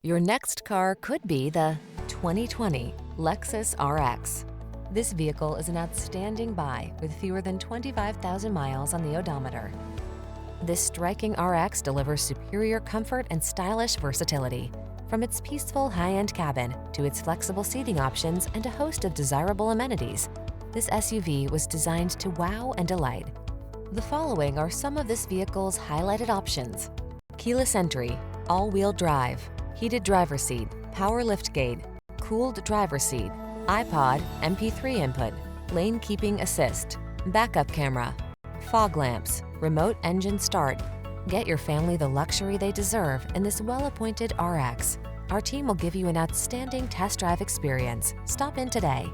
Your next car could be the 2020 Lexus RX. This vehicle is an outstanding buy with fewer than 25,000 miles on the odometer. This striking RX delivers superior comfort and stylish versatility. From its peaceful high-end cabin to its flexible seating options and a host of desirable amenities, this SUV was designed to wow and delight. The following are some of this vehicle's highlighted options: keyless entry, all-wheel drive, heated driver's seat, power liftgate, cooled driver's seat, iPod, MP3 input, lane keeping assist, backup camera, fog lamps, remote engine start. Get your family the luxury they deserve in this well-appointed RX. Our team will give you an outstanding test drive experience. Stop in today.